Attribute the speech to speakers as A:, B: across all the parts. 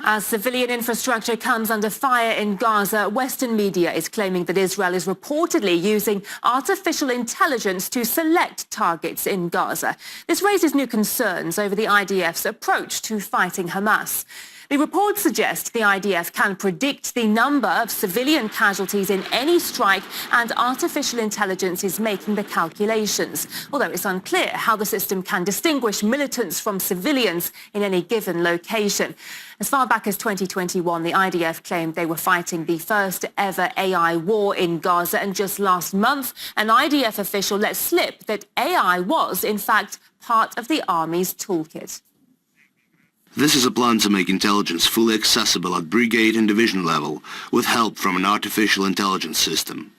A: As civilian infrastructure comes under fire in Gaza, Western media is claiming that Israel is reportedly using artificial intelligence to select targets in Gaza. This raises new concerns over the IDF's approach to fighting Hamas. The report suggests the IDF can predict the number of civilian casualties in any strike, and artificial intelligence is making the calculations, although it's unclear how the system can distinguish militants from civilians in any given location. As far back as 2021, the IDF claimed they were fighting the first ever AI war in Gaza, and just last month, an IDF official let slip that AI was, in fact, part of the army's toolkit.
B: This is a plan to make intelligence fully accessible at brigade and division level, with help from an artificial intelligence system.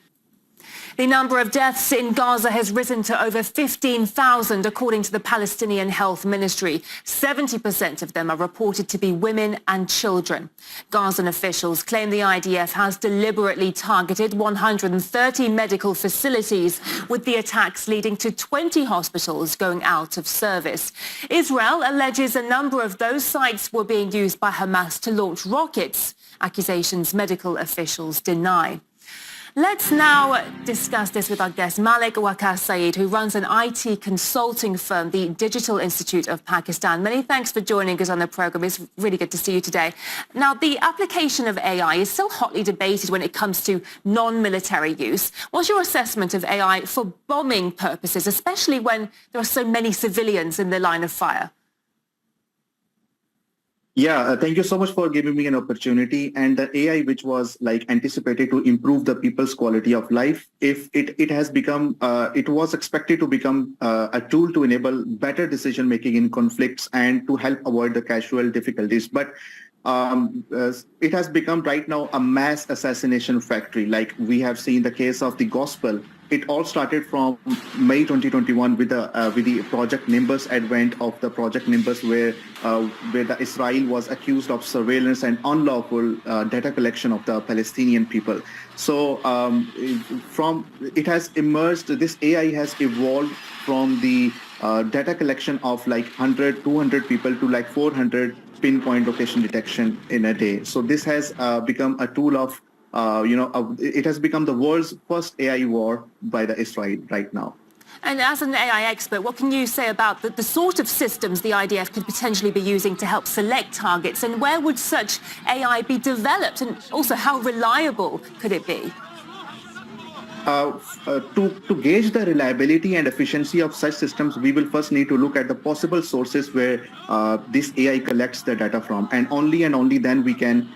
A: The number of deaths in Gaza has risen to over 15,000, according to the Palestinian Health Ministry. 70% of them are reported to be women and children. Gazan officials claim the IDF has deliberately targeted 130 medical facilities, with the attacks leading to 20 hospitals going out of service. Israel alleges a number of those sites were being used by Hamas to launch rockets, accusations medical officials deny. Let's now discuss this with our guest, Malik Waqas Saeed, who runs an IT consulting firm, the Digital Institute of Pakistan. Many thanks for joining us on the program. It's really good to see you today. Now, the application of AI is still hotly debated when it comes to non-military use. What's your assessment of AI for bombing purposes, especially when there are so many civilians in the line of fire?
C: Yeah, thank you so much for giving me an opportunity. And the AI, which was anticipated to improve the people's quality of life, if it has become, it was expected to become a tool to enable better decision making in conflicts and to help avoid the casual difficulties. But it has become right now a mass assassination factory. Like we have seen the case of the gospel. It all started from May 2021 with the Project Nimbus advent of the Project Nimbus, where the Israel was accused of surveillance and unlawful data collection of the Palestinian people. So from it has emerged, this AI has evolved from the data collection of 100, 200 people to 400 pinpoint location detection in a day. So this has become a tool of it has become the world's first AI war by the Israel right now.
A: And as an AI expert, what can you say about the sort of systems the IDF could potentially be using to help select targets, and where would such AI be developed, and also how reliable could it be?
C: To gauge the reliability and efficiency of such systems, we will first need to look at the possible sources where this AI collects the data from, and only then we can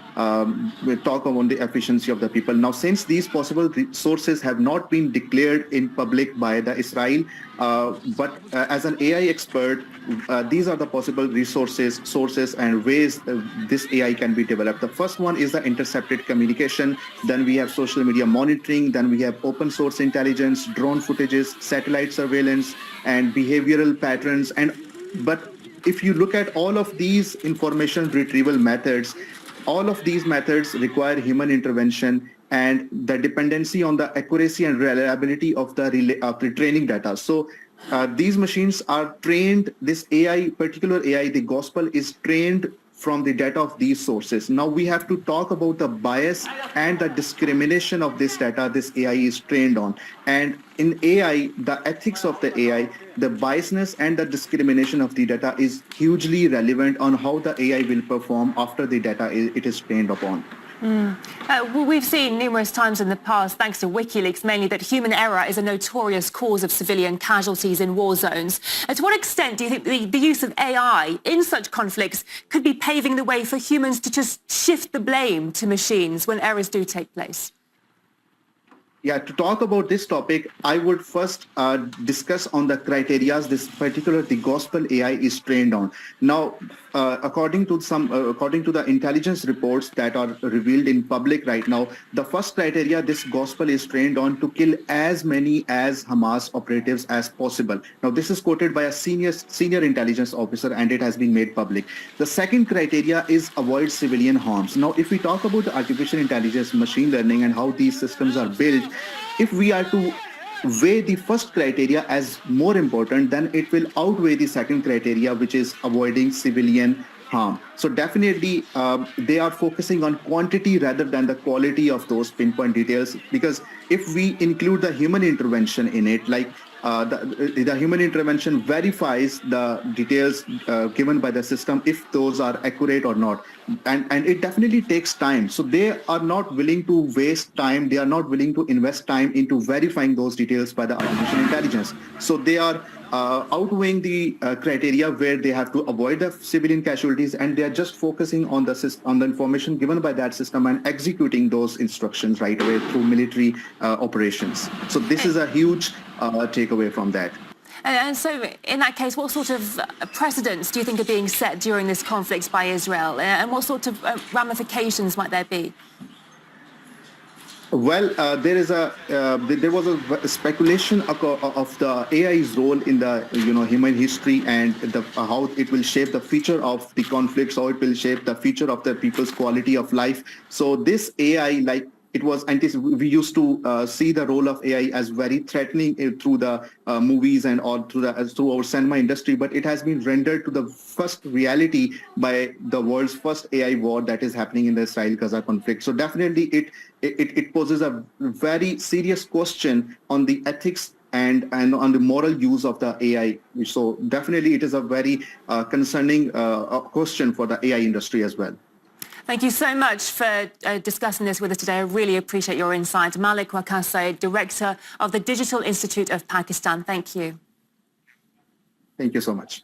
C: talk about the efficiency of the people. Now, since these possible sources have not been declared in public by the Israel, but as an AI expert, these are the possible sources and ways this AI can be developed. The first one is the intercepted communication. Then we have social media monitoring. Then we have open source intelligence, drone footages, satellite surveillance, and behavioral patterns. But if you look at all of these information retrieval methods, all of these methods require human intervention and the dependency on the accuracy and reliability of the training data. So these machines are trained, this AI, particular AI, the gospel, is trained from the data of these sources. Now we have to talk about the bias and the discrimination of this data this AI is trained on. And in AI, the ethics of the AI, the biasness and the discrimination of the data is hugely relevant on how the AI will perform after the data it is trained upon.
A: We've seen numerous times in the past, thanks to WikiLeaks mainly, that human error is a notorious cause of civilian casualties in war zones. To what extent do you think the use of AI in such conflicts could be paving the way for humans to just shift the blame to machines when errors do take place?
C: Yeah, to talk about this topic, I would first discuss on the criteria the gospel AI is trained on. Now, according to the intelligence reports that are revealed in public right now, the first criteria this gospel is trained on to kill as many as Hamas operatives as possible. Now, this is quoted by a senior intelligence officer, and it has been made public. The second criteria is avoid civilian harms. Now, if we talk about the artificial intelligence, machine learning, and how these systems are built, if we are to weigh the first criteria as more important, then it will outweigh the second criteria, which is avoiding civilian harm. So definitely they are focusing on quantity rather than the quality of those pinpoint details, because if we include the human intervention in it, like the human intervention verifies the details given by the system, if those are accurate or not. And it definitely takes time. So they are not willing to waste time. They are not willing to invest time into verifying those details by the artificial intelligence. So they are outweighing the criteria where they have to avoid the civilian casualties, and they are just focusing on the information given by that system and executing those instructions right away through military operations. So this is a huge takeaway from that.
A: And so in that case, what sort of precedents do you think are being set during this conflict by Israel? And what sort of ramifications might there be?
C: Well, there was a speculation of the AI's role in the human history, and how it will shape the future of the conflicts, how it will shape the future of the people's quality of life. So this AI, like it was we used to see the role of AI as very threatening through the movies and all through our cinema industry, but it has been rendered to the first reality by the world's first AI war that is happening in the Israel-Gaza conflict. So definitely it poses a very serious question on the ethics and on the moral use of the AI. So definitely it is a very concerning question for the AI industry as well.
A: Thank you so much for discussing this with us today. I really appreciate your insight. Malik Wakase, Director of the Digital Institute of Pakistan. Thank you.
C: Thank you so much.